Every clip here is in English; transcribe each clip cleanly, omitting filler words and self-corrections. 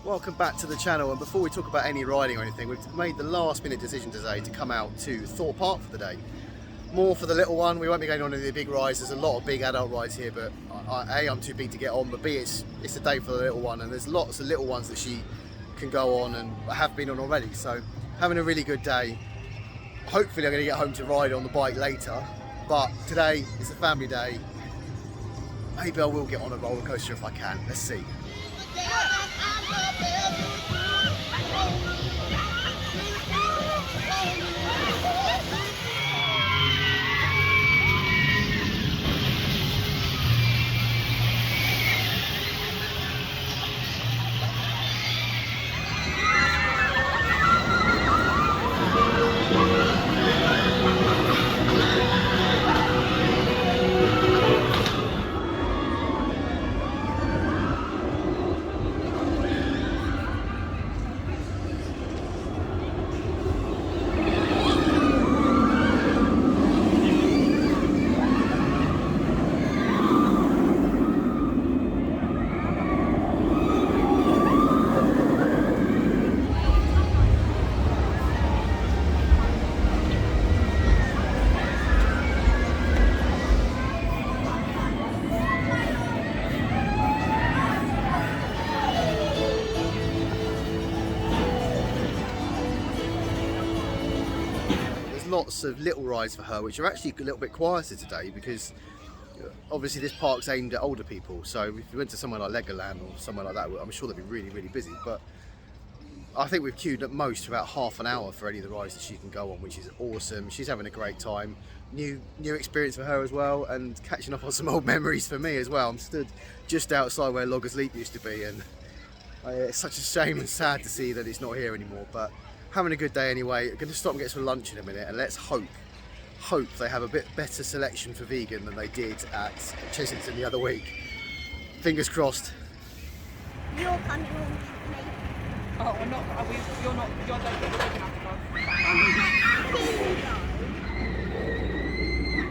Welcome back to the channel, and before we talk about any riding or anything, we've made the last minute decision today to come out to Thorpe Park for the day. More for the little one. We won't be going on any of the big rides. There's a lot of big adult rides here, but A, I'm too big to get on, but B, it's a day for the little one, and there's lots of little ones that she can go on and have been on already, so having a really good day. Hopefully I'm going to get home to ride on the bike later, but today is a family day. Maybe I will get on a roller coaster if I can. Let's see. Lots of little rides for her, which are actually a little bit quieter today because obviously this park's aimed at older people. So if you went to somewhere like Legoland or somewhere like that, I'm sure they'd be really busy. But I think we've queued at most for about half an hour for any of the rides that she can go on, which is awesome. She's having a great time. New experience for her as well, and catching up on some old memories for me as well. I'm stood just outside where Loggers Leap used to be, and it's such a shame and sad to see that it's not here anymore. But having a good day anyway. I'm going to stop and get some lunch in a minute, and let's hope they have a bit better selection for vegan than they did at Chessington the other week. Fingers crossed. You're coming on with me. Oh, we're not. Are we, you're not. You're not going to have to go.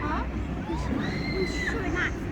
Huh? I'm sure that's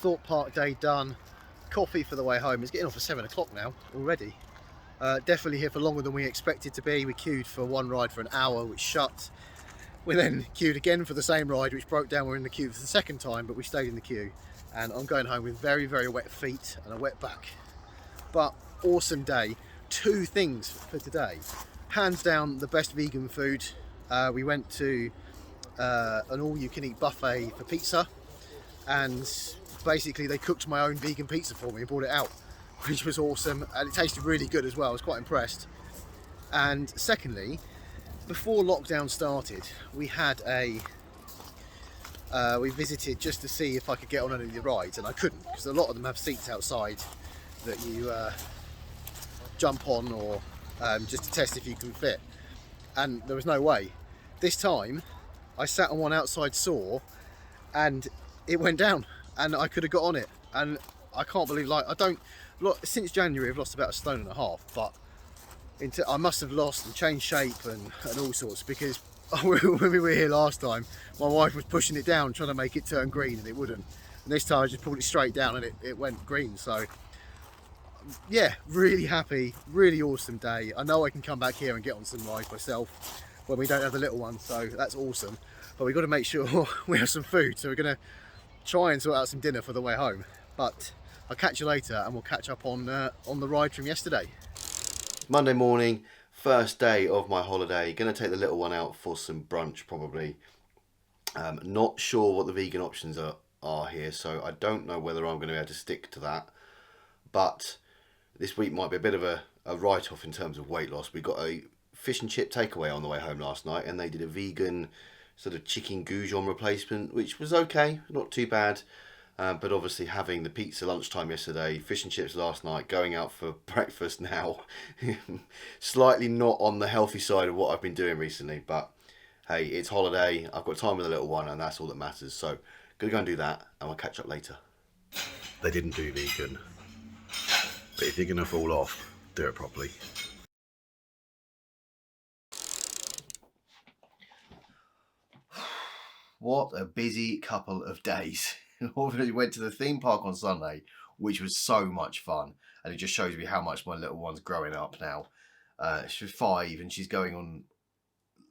Thorpe Park day done. Coffee for the way home. It's getting on for 7 o'clock now already. Definitely here for longer than we expected to be. We queued for one ride for an hour, which shut. We then queued again for the same ride, which broke down. We're in the queue for the second time, but we stayed in the queue. And I'm going home with very wet feet and a wet back. But awesome day. Two things for today. Hands down, the best vegan food. We went to an all-you-can-eat buffet for pizza, and basically they cooked my own vegan pizza for me and brought it out, which was awesome, and it tasted really good as well. I was quite impressed. And secondly, before lockdown started, we had we visited just to see if I could get on any of the rides, and I couldn't, because a lot of them have seats outside that you jump on, or just to test if you can fit, and there was no way. This time I sat on one outside saw and it went down, and I could have got on it. And I can't believe, since January I've lost about 1.5 stone, but I must have lost and changed shape and all sorts, because when we were here last time, my wife was pushing it down trying to make it turn green, and it wouldn't. And this time I just pulled it straight down and it went green. So yeah, really happy, really awesome day. I know I can come back here and get on some rides myself when we don't have the little one, so that's awesome. But we've got to make sure we have some food, so we're going to try and sort out some dinner for the way home. But I'll catch you later, and we'll catch up on the ride from yesterday. Monday morning, first day of my holiday. Going to take the little one out for some brunch probably. Not sure what the vegan options are here, so I don't know whether I'm going to be able to stick to that. But this week might be a bit of a a write-off in terms of weight loss. We got a fish and chip takeaway on the way home last night, and they did a vegan sort of chicken goujon replacement, which was okay, not too bad. But obviously having the pizza lunchtime yesterday, fish and chips last night, going out for breakfast now, slightly not on the healthy side of what I've been doing recently. But hey, it's holiday, I've got time with the little one, and that's all that matters. So gonna go and do that, and I'll catch up later. They didn't do vegan, but if you're gonna fall off, do it properly. What a busy couple of days. We went to the theme park on Sunday, which was so much fun, and it just shows me how much my little one's growing up now. She's 5 and she's going on.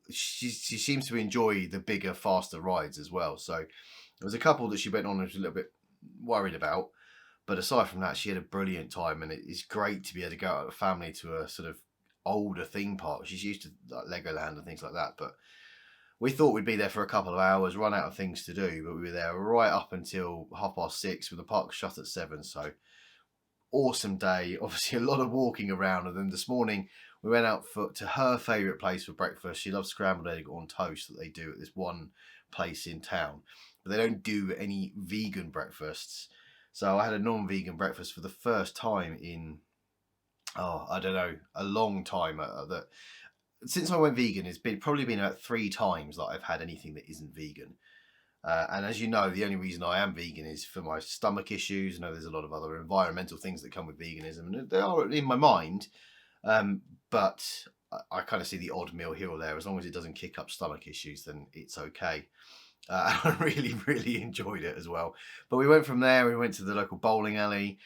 She seems to enjoy the bigger, faster rides as well. So there was a couple that she went on and was a little bit worried about, but aside from that, she had a brilliant time, and it's great to be able to go out with a family to a sort of older theme park. She's used to like Legoland and things like that, but we thought we'd be there for a couple of hours, run out of things to do, but we were there right up until 6:30 with the park shut at 7. So awesome day. Obviously a lot of walking around, and then this morning we went out to her favourite place for breakfast. She loves scrambled egg on toast that they do at this one place in town, but they don't do any vegan breakfasts. So I had a non-vegan breakfast for the first time in, I don't know, a long time. Since I went vegan, it's probably been about 3 times that I've had anything that isn't vegan. And as you know, the only reason I am vegan is for my stomach issues. I know there's a lot of other environmental things that come with veganism, and they are in my mind. But I kind of see the odd meal here or there. As long as it doesn't kick up stomach issues, then it's okay. I really, really enjoyed it as well. But we went from there, we went to the local bowling alley.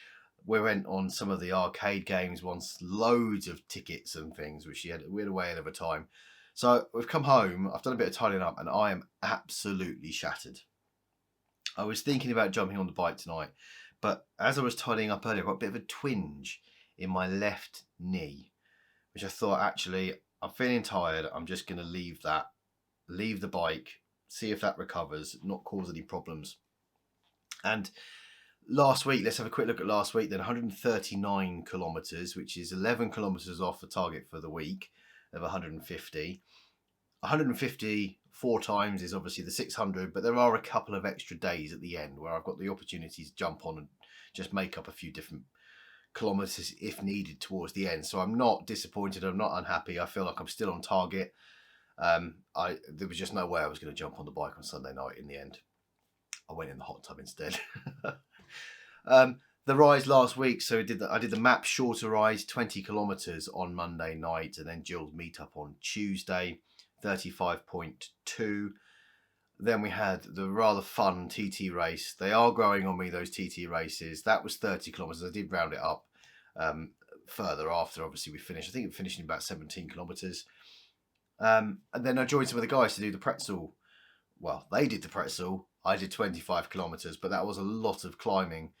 We went on some of the arcade games, once loads of tickets and things, which we had a whale of a time. So we've come home, I've done a bit of tidying up, and I am absolutely shattered. I was thinking about jumping on the bike tonight, but as I was tidying up earlier, I got a bit of a twinge in my left knee, which I thought, actually, I'm feeling tired, I'm just going to leave the bike, see if that recovers, not cause any problems. And last week, let's have a quick look at last week then. 139 kilometres, which is 11 kilometres off the target for the week of 150. 150 4 times is obviously the 600, but there are a couple of extra days at the end where I've got the opportunity to jump on and just make up a few different kilometres if needed towards the end. So I'm not disappointed, I'm not unhappy, I feel like I'm still on target. There was just no way I was going to jump on the bike on Sunday night in the end. I went in the hot tub instead. The rides last week, so I did the map shorter ride, 20 kilometres on Monday night, and then Jill's meetup on Tuesday, 35.2. Then we had the rather fun TT race. They are growing on me, those TT races. That was 30 kilometres. I did round it up further after, obviously, we finished. I think we finished in about 17 kilometres. And then I joined some of the guys to do the pretzel. Well, they did the pretzel. I did 25 kilometres, but that was a lot of climbing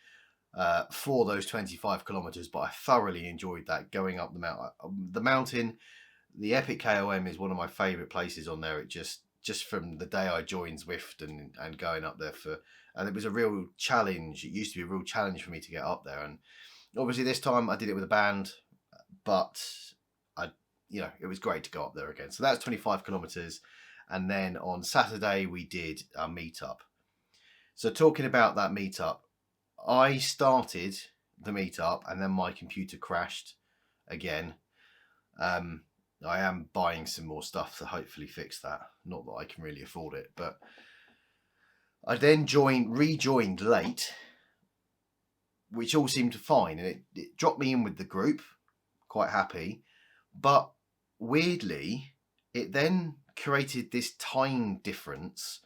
for those 25 kilometres. But I thoroughly enjoyed that, going up the mountain. The Epic KOM is one of my favourite places on there. It just from the day I joined Zwift and going up there and it was a real challenge. It used to be a real challenge for me to get up there. And obviously this time I did it with a band, but it was great to go up there again. So that's 25 kilometres. And then on Saturday we did a meetup. So talking about that meetup, I started the meetup and then my computer crashed again. I am buying some more stuff to hopefully fix that. Not that I can really afford it, but I then rejoined late, which all seemed fine, and it dropped me in with the group, quite happy. But weirdly, it then created this time difference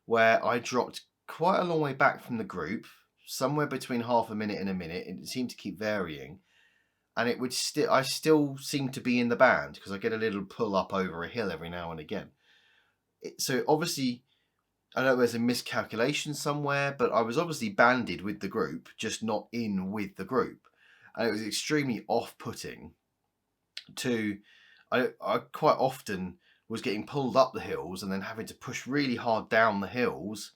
where I dropped quite a long way back from the group, somewhere between half a minute and a minute. It seemed to keep varying. And it would I still seem to be in the band because I get a little pull up over a hill every now and again. So obviously, I know there's a miscalculation somewhere, but I was obviously banded with the group, just not in with the group. And it was extremely off-putting I quite often was getting pulled up the hills and then having to push really hard down the hills,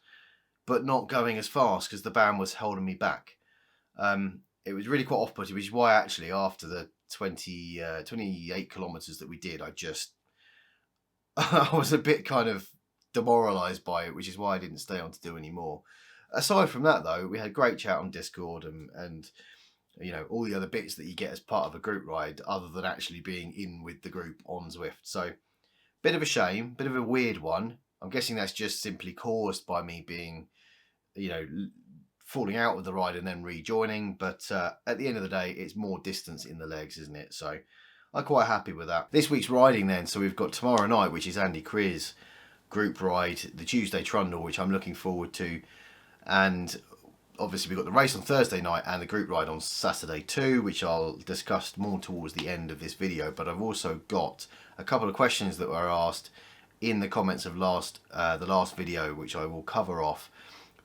but not going as fast because the band was holding me back. It was really quite off-putting, which is why actually after the 28 kilometers that we did, I was a bit kind of demoralized by it, which is why I didn't stay on to do any more. Aside from that, though, we had great chat on Discord and you know, all the other bits that you get as part of a group ride, other than actually being in with the group on Zwift. So, bit of a shame, bit of a weird one. I'm guessing that's just simply caused by me being, you know, falling out with the ride and then rejoining. But at the end of the day, it's more distance in the legs, isn't it? So I'm quite happy with that. This week's riding then, so we've got tomorrow night, which is Andy Creer's group ride, the Tuesday Trundle, which I'm looking forward to. And obviously we've got the race on Thursday night and the group ride on Saturday too, which I'll discuss more towards the end of this video. But I've also got a couple of questions that were asked in the comments of the last video, which I will cover off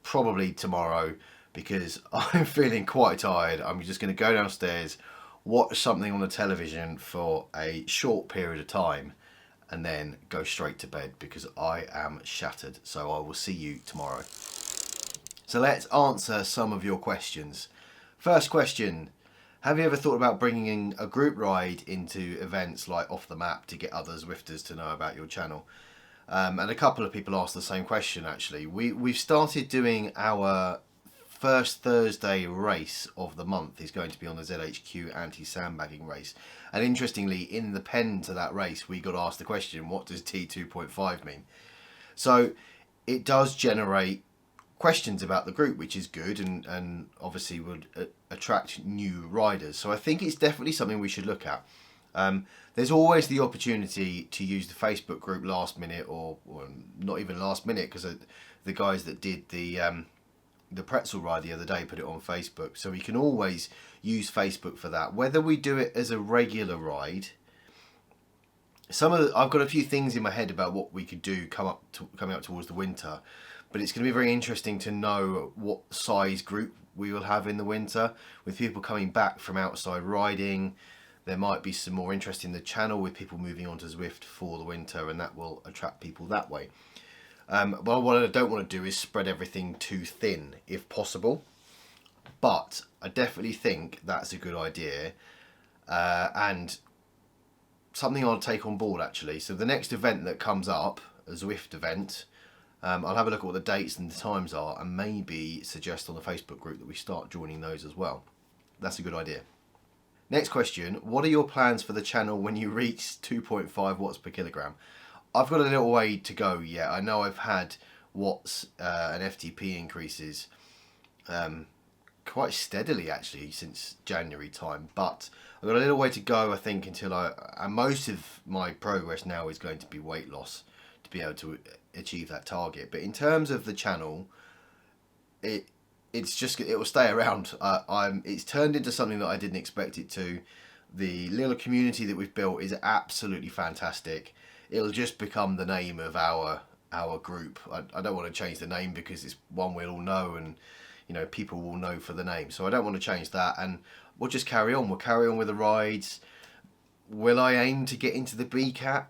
probably tomorrow, because I'm feeling quite tired. I'm just going to go downstairs, watch something on the television for a short period of time, and then go straight to bed because I am shattered. So I will see you tomorrow. So let's answer some of your questions. First question: have you ever thought about bringing in a group ride into events like Off the Map to get other Zwifters to know about your channel? And a couple of people asked the same question actually. We've started doing our first Thursday race of the month is going to be on the ZHQ anti-sandbagging race. And interestingly, in the pen to that race, we got asked the question, what does T2.5 mean? So it does generate questions about the group, which is good, and obviously would attract new riders. So I think it's definitely something we should look at. There's always the opportunity to use the Facebook group last minute, or not even last minute, because the guys that did the pretzel ride the other day put it on Facebook. So we can always use Facebook for that. Whether we do it as a regular ride, I've got a few things in my head about what we could do coming up towards the winter. But it's going to be very interesting to know what size group we will have in the winter. With people coming back from outside riding, there might be some more interest in the channel with people moving on to Zwift for the winter, and that will attract people that way. But what I don't want to do is spread everything too thin if possible. But I definitely think that's a good idea, and something I'll take on board actually. So the next event that comes up, a Zwift event, I'll have a look at what the dates and the times are, and maybe suggest on the Facebook group that we start joining those as well. That's a good idea. Next question: what are your plans for the channel when you reach 2.5 watts per kilogram? I've got a little way to go yet. I know I've had watts and FTP increases quite steadily actually since January time, but I've got a little way to go, I think, until and most of my progress now is going to be weight loss to be able to achieve that target. But in terms of the channel, it will stay around. It's turned into something that I didn't expect it to. The little community that we've built is absolutely fantastic. It'll just become the name of our group. I don't want to change the name because it's one we'll all know, and you know, people will know for the name. So I don't want to change that, and we'll just carry on. We'll carry on with the rides. Will I aim to get into the BCAT?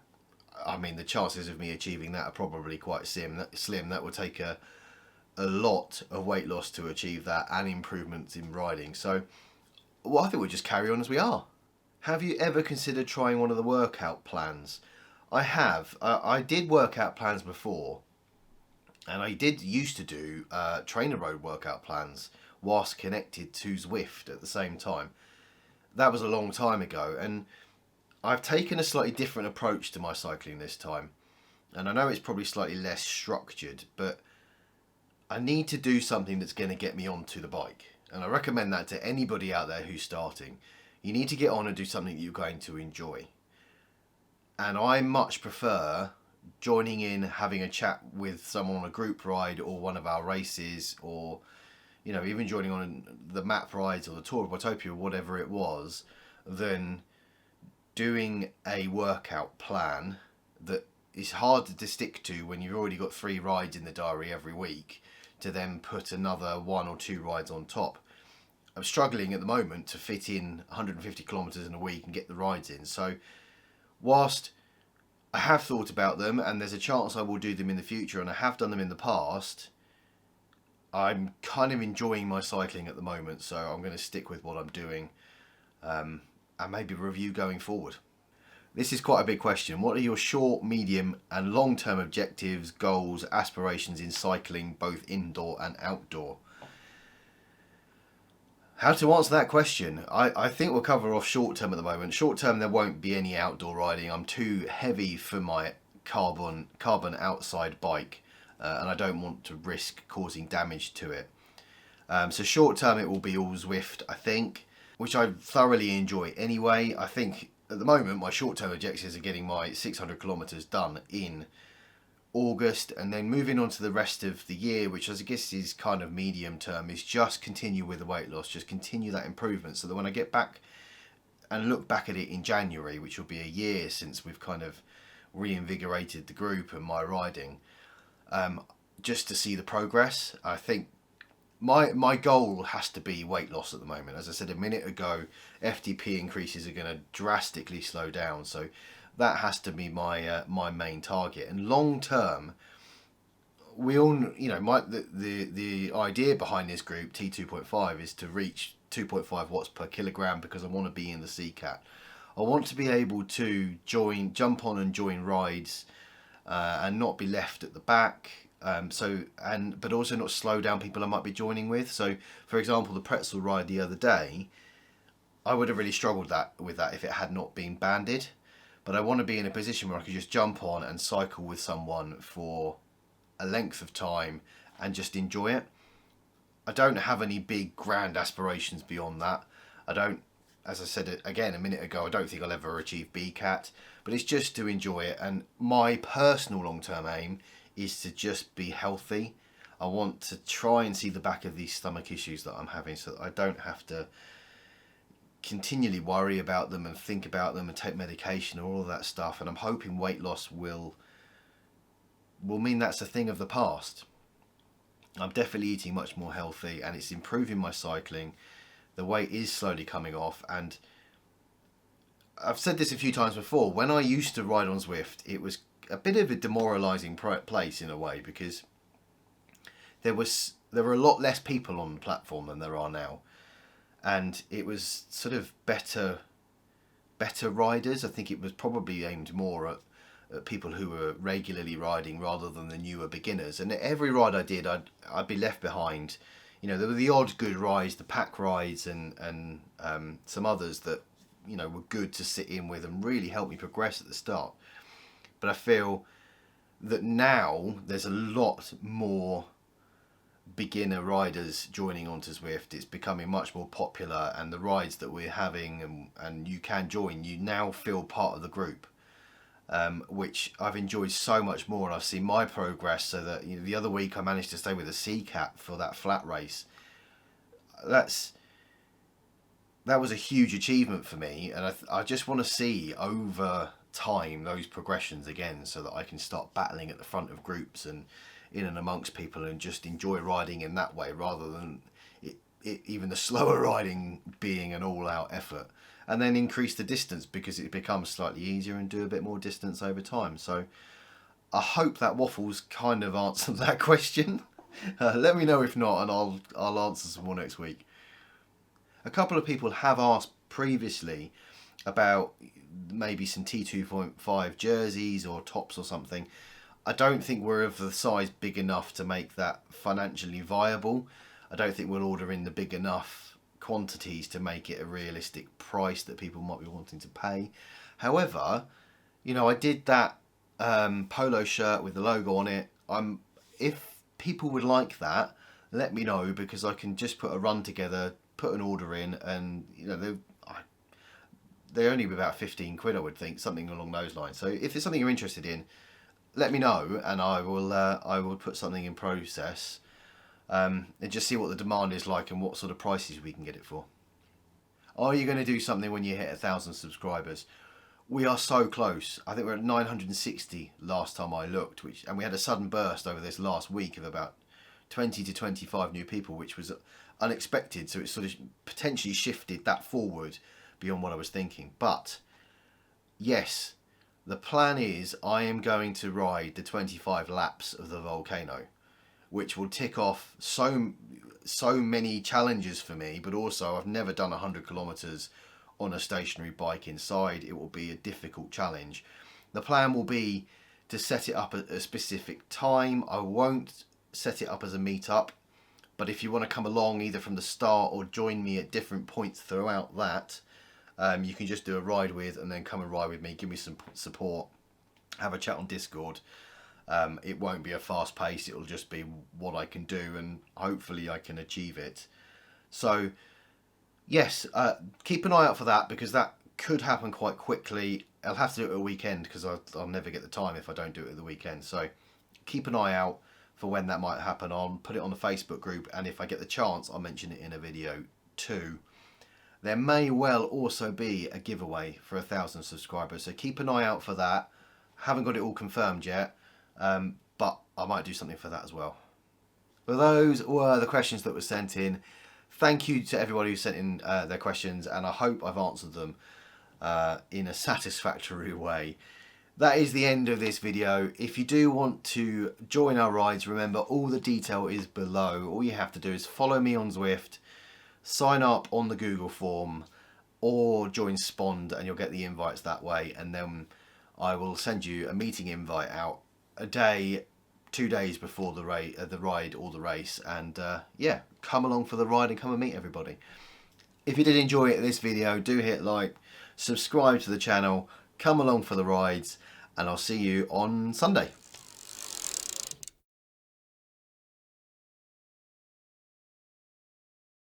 I mean, the chances of me achieving that are probably quite slim. That would take a lot of weight loss to achieve that, and improvements in riding. So, well, I think we'll just carry on as we are. Have you ever considered trying one of the workout plans? I have. I did workout plans before, and I used to do trainer road workout plans whilst connected to Zwift at the same time. That was a long time ago, and I've taken a slightly different approach to my cycling this time. And I know it's probably slightly less structured, but I need to do something that's going to get me onto the bike. And I recommend that to anybody out there who's starting. You need to get on and do something that you're going to enjoy. And I much prefer joining in, having a chat with someone on a group ride or one of our races, or you know, even joining on the map rides or the Tour of Watopia, whatever it was, than doing a workout plan that is hard to stick to when you've already got 3 rides in the diary every week, to then put another 1 or 2 rides on top. I'm struggling at the moment to fit in 150 kilometers in a week and get the rides in. So whilst I have thought about them, and there's a chance I will do them in the future, and I have done them in the past, I'm kind of enjoying my cycling at the moment, so I'm going to stick with what I'm doing. and maybe review going forward. This is quite a big question. What are your short, medium and long-term objectives, goals, aspirations in cycling, both indoor and outdoor? How to answer that question? I think we'll cover off short term at the moment. Short term, there won't be any outdoor riding. I'm too heavy for my carbon outside bike, and I don't want to risk causing damage to it. So short term, it will be all Zwift, I think, which I thoroughly enjoy anyway. I think at the moment, my short term objectives are getting my 600 kilometers done in August, and then moving on to the rest of the year, which I guess is kind of medium term, is just continue with the weight loss, just continue that improvement, so that when I get back and look back at it in January, which will be a year since we've kind of reinvigorated the group and my riding, just to see the progress. I think my goal has to be weight loss at the moment. As I said a minute ago, FTP increases are going to drastically slow down, so that has to be my my main target. And long term, we all, the idea behind this group T2.5 is to reach 2.5 watts per kilogram, because I want to be in the CCAT. I want to be able to jump on and join rides, and not be left at the back. But also not slow down people I might be joining with. So, for example, the pretzel ride the other day, I would have really struggled with that if it had not been banded. But I want to be in a position where I could just jump on and cycle with someone for a length of time and just enjoy it. I don't have any big grand aspirations beyond that. I don't, as I said again a minute ago, I don't think I'll ever achieve BCAT, but it's just to enjoy it. And my personal long-term aim is to just be healthy. I want to try and see the back of these stomach issues that I'm having, so that I don't have to continually worry about them and think about them and take medication and all of that stuff. And I'm hoping weight loss will mean that's a thing of the past. I'm definitely eating much more healthy, and it's improving my cycling. The weight is slowly coming off, and I've said this a few times before. When I used to ride on Zwift, it was a bit of a demoralising place in a way, because there were a lot less people on the platform than there are now. And it was sort of better riders. I think it was probably aimed more at people who were regularly riding rather than the newer beginners. And every ride I did, I'd be left behind. There were the odd good rides, the pack rides, and some others that were good to sit in with and really helped me progress at the start. But I feel that now there's a lot more beginner riders joining onto Zwift. It's becoming much more popular, and the rides that we're having and you can join, you now feel part of the group, which I've enjoyed so much more. And I've seen my progress, so that the other week I managed to stay with a CCAT for that flat race. That was a huge achievement for me, and I just want to see over time those progressions again, so that I can start battling at the front of groups and in and amongst people and just enjoy riding in that way, rather than even the slower riding being an all-out effort. And then increase the distance, because it becomes slightly easier, and do a bit more distance over time. So I hope that waffles kind of answered that question. Let me know if not, and I'll answer some more next week. A couple of people have asked previously about maybe some T2.5 jerseys or tops or something. I don't think we're of the size big enough to make that financially viable. I don't think we'll order in the big enough quantities to make it a realistic price that people might be wanting to pay. However, I did that polo shirt with the logo on it. If people would like that, let me know, because I can just put a run together, put an order in, and they're only about 15 quid, I would think, something along those lines. So if it's something you're interested in, let me know, and I will put something in process, and just see what the demand is like and what sort of prices we can get it for. Are you going to do something when you hit 1,000 subscribers? We are so close. I think we're at 960 last time I looked, and we had a sudden burst over this last week of about 20 to 25 new people, which was unexpected. So it sort of potentially shifted that forward beyond what I was thinking. But yes, the plan is I am going to ride the 25 laps of the volcano, which will tick off so many challenges for me. But also, I've never done 100 kilometers on a stationary bike inside, it will be a difficult challenge. The plan will be to set it up at a specific time. I won't set it up as a meetup, but if you want to come along either from the start or join me at different points throughout that, you can just do a ride with and then come and ride with me, give me some support, have a chat on Discord. It won't be a fast pace, it'll just be what I can do, and hopefully I can achieve it. So yes, keep an eye out for that, because that could happen quite quickly. I'll have to do it at a weekend because I'll never get the time if I don't do it at the weekend. So keep an eye out for when that might happen. I'll put it on the Facebook group, and if I get the chance, I'll mention it in a video too. There may well also be a giveaway for 1,000 subscribers, so keep an eye out for that. Haven't got it all confirmed yet, but I might do something for that as well. Well, those were the questions that were sent in. Thank you to everybody who sent in their questions, and I hope I've answered them in a satisfactory way. That is the end of this video. If you do want to join our rides, remember all the detail is below. All you have to do is follow me on Zwift, sign up on the Google form, or join Spond, and you'll get the invites that way, and then I will send you a meeting invite out a day, 2 days before the ride or the race, and yeah, come along for the ride and come and meet everybody. If you did enjoy this video, do hit like, subscribe to the channel, come along for the rides, and I'll see you on Sunday.